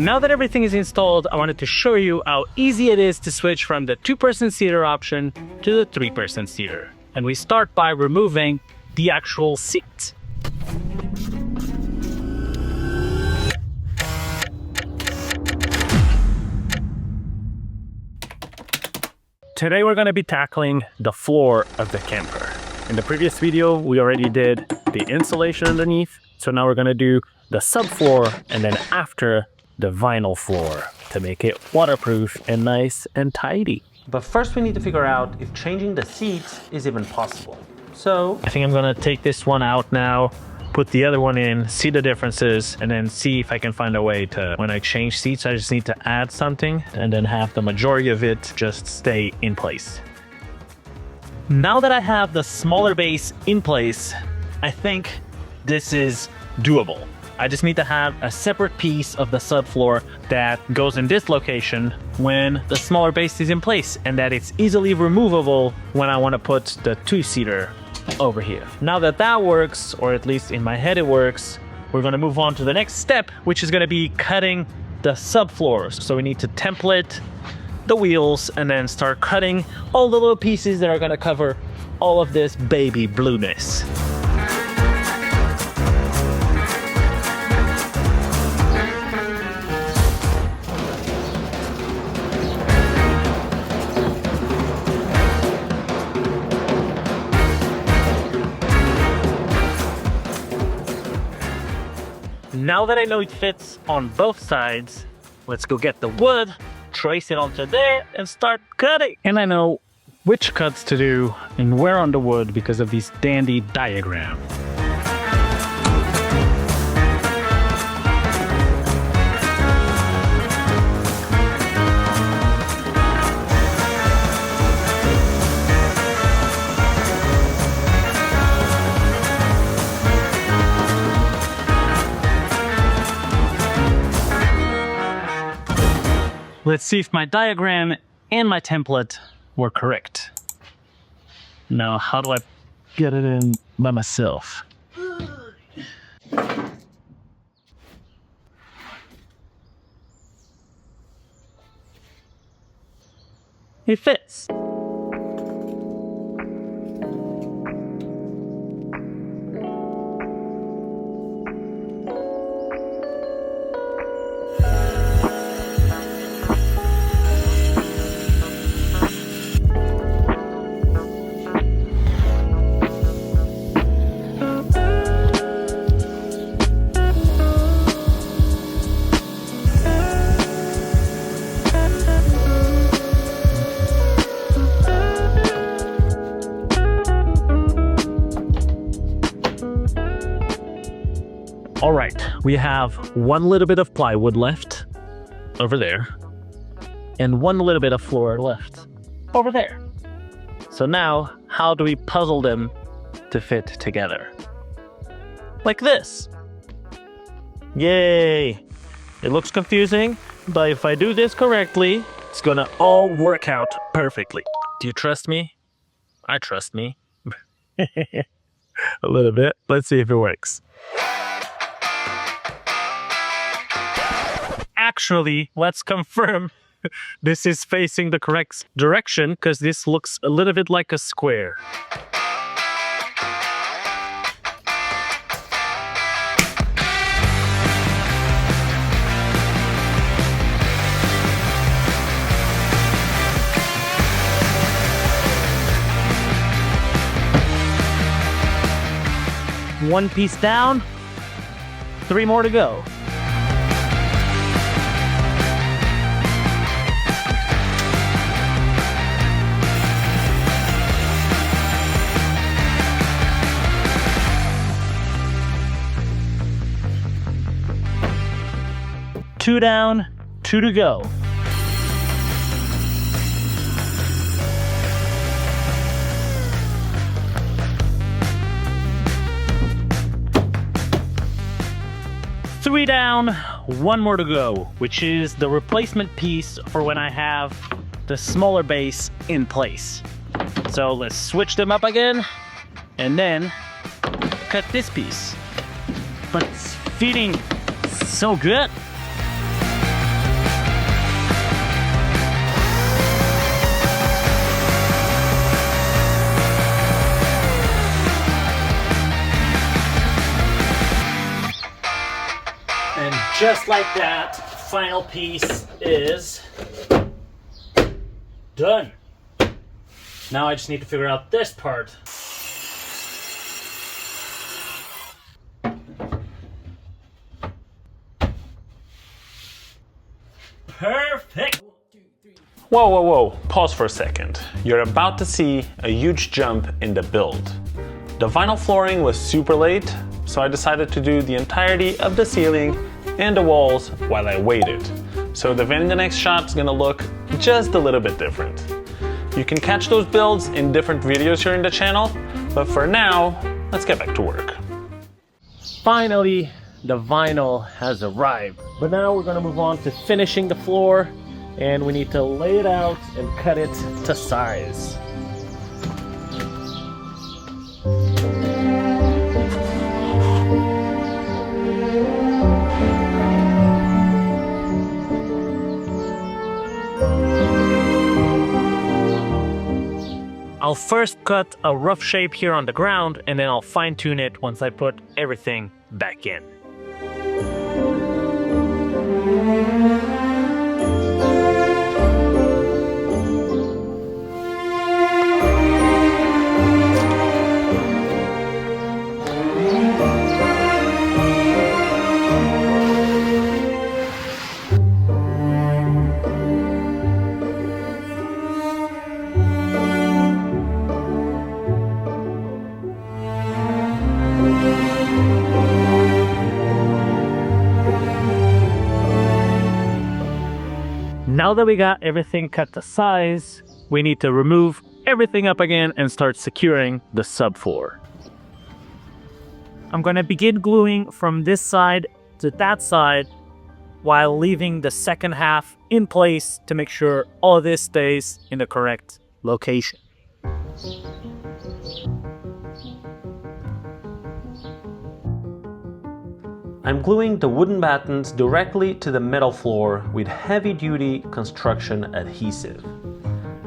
Now that everything is installed, I wanted to show you how easy it is to switch from the 2-person seater option to the 3-person seater. And we start by removing the actual seat. Today we're going to be tackling the floor of the camper. In the previous video, we already did the insulation underneath. So now we're going to do the subfloor and then after the vinyl floor to make it waterproof and nice and tidy. But first we need to figure out if changing the seats is even possible. So I think I'm going to take this one out now, put the other one in, see the differences, and then see if I can find a way to, when I change seats, I just need to add something and then have the majority of it just stay in place. Now that I have the smaller base in place, I think this is doable. I just need to have a separate piece of the subfloor that goes in this location when the smaller base is in place and that it's easily removable when I want to put the 2-seater over here. Now that that works, or at least in my head it works, we're going to move on to the next step, which is going to be cutting the subfloors. So we need to template the wheels and then start cutting all the little pieces that are going to cover all of this baby blueness. Now that I know it fits on both sides, let's go get the wood, trace it onto there, and start cutting. And I know which cuts to do and where on the wood because of these dandy diagrams. Let's see if my diagram and my template were correct. Now, how do I get it in by myself? It fits. All right, we have one little bit of plywood left over there and one little bit of floor left over there. So now, how do we puzzle them to fit together? Like this. Yay! It looks confusing, but if I do this correctly, it's gonna all work out perfectly. Do you trust me? I trust me. A little bit. Let's see if it works. Actually, let's confirm this is facing the correct direction because this looks a little bit like a square. One piece down, 3 more to go. Two down, 2 to go. Three down, 1 more to go, which is the replacement piece for when I have the smaller base in place. So let's switch them up again and then cut this piece. But it's fitting so good. Just like that, final piece is done. Now I just need to figure out this part. Perfect! Whoa, whoa, whoa, pause for a second. You're about to see a huge jump in the build. The vinyl flooring was super late, so I decided to do the entirety of the ceiling and the walls while I waited. So the van in the next shot is gonna look just a little bit different. You can catch those builds in different videos here in the channel, but for now, let's get back to work. Finally, the vinyl has arrived, but now we're gonna move on to finishing the floor, and we need to lay it out and cut it to size. I'll first cut a rough shape here on the ground, and then I'll fine tune it once I put everything back in. Now that we got everything cut to size, we need to remove everything up again and start securing the subfloor. I'm gonna begin gluing from this side to that side while leaving the second half in place to make sure all of this stays in the correct location. I'm gluing the wooden battens directly to the metal floor with heavy-duty construction adhesive.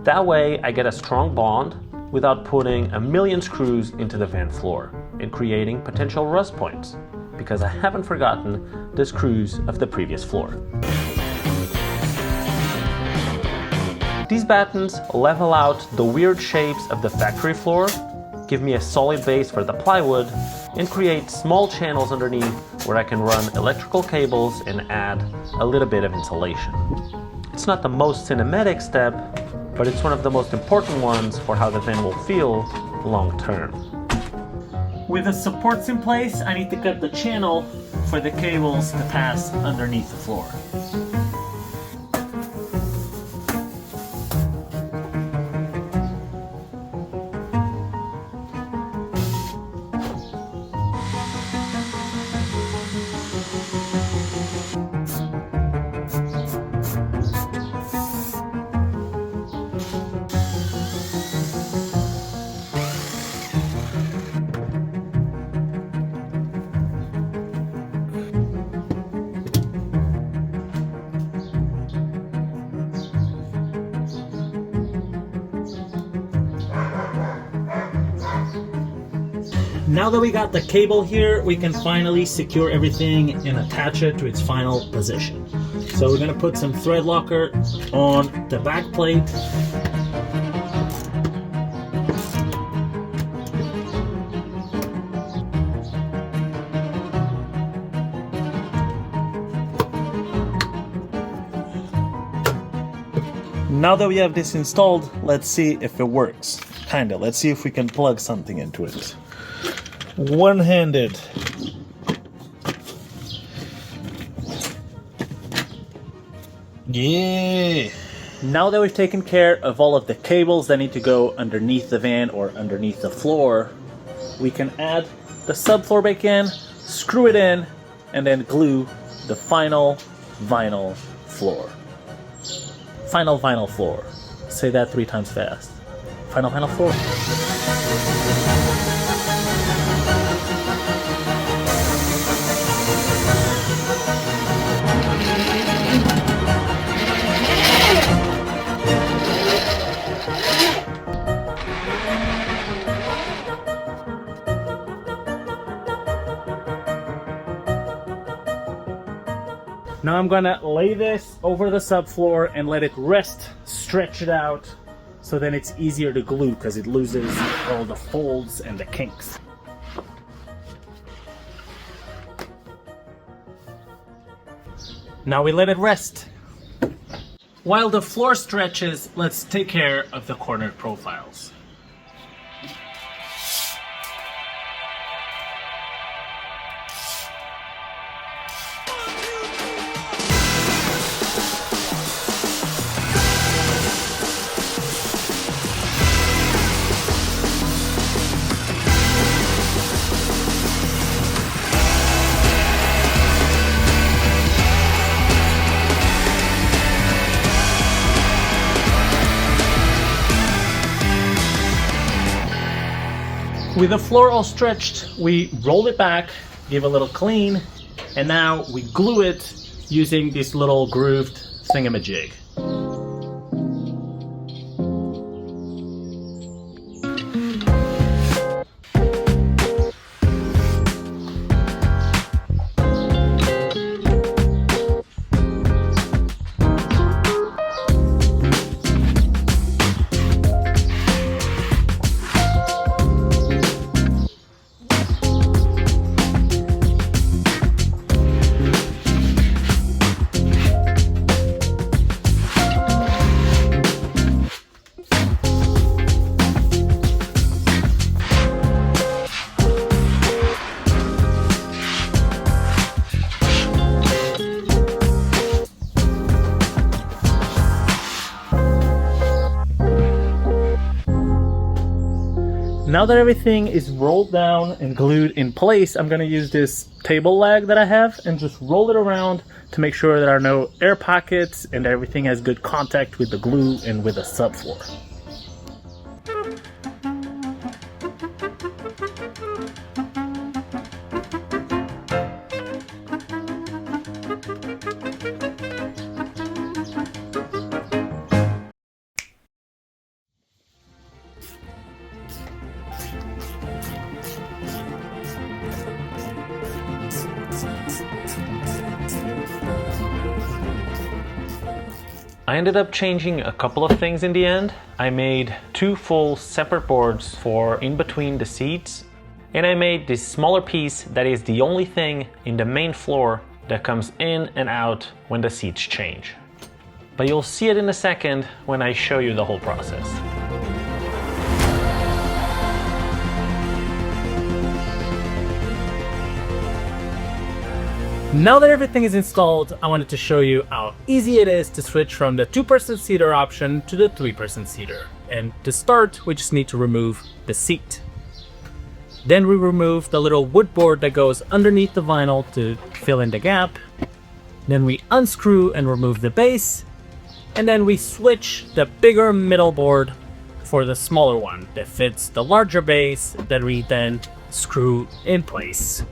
That way I get a strong bond without putting a million screws into the van floor and creating potential rust points, because I haven't forgotten the screws of the previous floor. These battens level out the weird shapes of the factory floor, give me a solid base for the plywood, and create small channels underneath where I can run electrical cables and add a little bit of insulation. It's not the most cinematic step, but it's one of the most important ones for how the van will feel long term. With the supports in place, I need to cut the channel for the cables to pass underneath the floor. Now that we got the cable here, we can finally secure everything and attach it to its final position. So we're going to put some thread locker on the back plate. Now that we have this installed, let's see if it works. Kinda. Let's see if we can plug something into it. One-handed. Yeah. Now that we've taken care of all of the cables that need to go underneath the van or underneath the floor, we can add the subfloor back in, screw it in, and then glue the final vinyl floor. Final vinyl floor. Say that 3 times fast. Final vinyl floor. I'm gonna lay this over the subfloor and let it rest, stretch it out, so then it's easier to glue because it loses all the folds and the kinks. Now we let it rest. While the floor stretches, let's take care of the corner profiles. With the floor all stretched, we roll it back, give a little clean, and now we glue it using this little grooved thingamajig. Now that everything is rolled down and glued in place, I'm going to use this table leg that I have and just roll it around to make sure there are no air pockets and everything has good contact with the glue and with the subfloor. I ended up changing a couple of things in the end. I made two full separate boards for in between the seats, and I made this smaller piece that is the only thing in the main floor that comes in and out when the seats change. But you'll see it in a second when I show you the whole process. Now that everything is installed, I wanted to show you how easy it is to switch from the 2-person seater option to the 3-person seater. And to start, we just need to remove the seat. Then we remove the little wood board that goes underneath the vinyl to fill in the gap. Then we unscrew and remove the base. And then we switch the bigger middle board for the smaller one that fits the larger base that we then screw in place.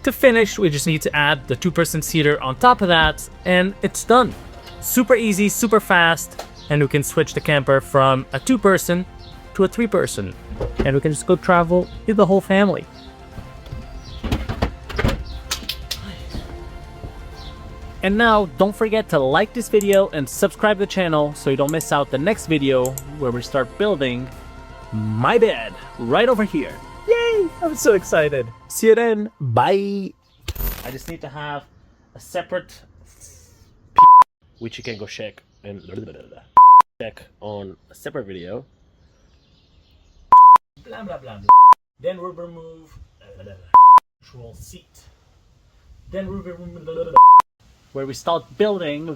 To finish, we just need to add the 2-person seater on top of that, and it's done. Super easy, super fast, and we can switch the camper from a 2-person to a 3-person, and we can just go travel with the whole family. And now, don't forget to like this video and subscribe to the channel so you don't miss out the next video where we start building my bed right over here. Yay! I'm so excited. See you then. Bye. I just need to have a separate which you can go check and check on a separate video. Blah blah blah. Then we'll remove actual seat. Then we'll remove where we start building